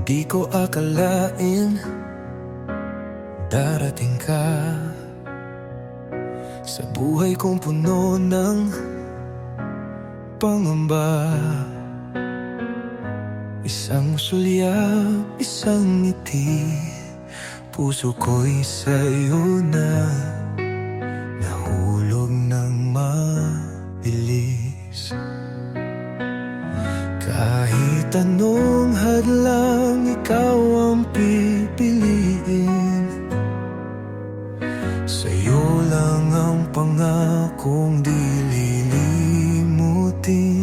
Di ko akalain darating ka sa buhay kong puno ng pangamba. Isang sulyap, isang ngiti, puso ko'y sa'yo na nahulog ng mabilis. Kahit anong hadlang, ikaw ang pipiliin. Sa'yo lang ang pangakong di lilimutin.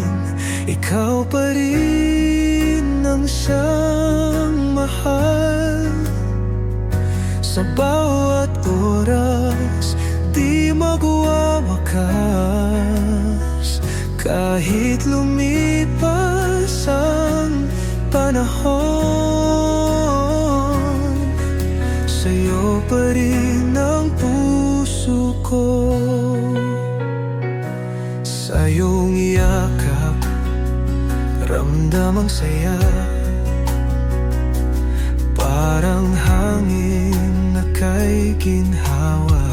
Ikaw pa rin ang siyang mahal. Sa bawat oras, di magwawakas. Kahit lumipas ang panahon, sa'yo pa rin ang puso ko. Sa iyong yakap, ramdam ang saya. Parang hangin na kay ginhawa.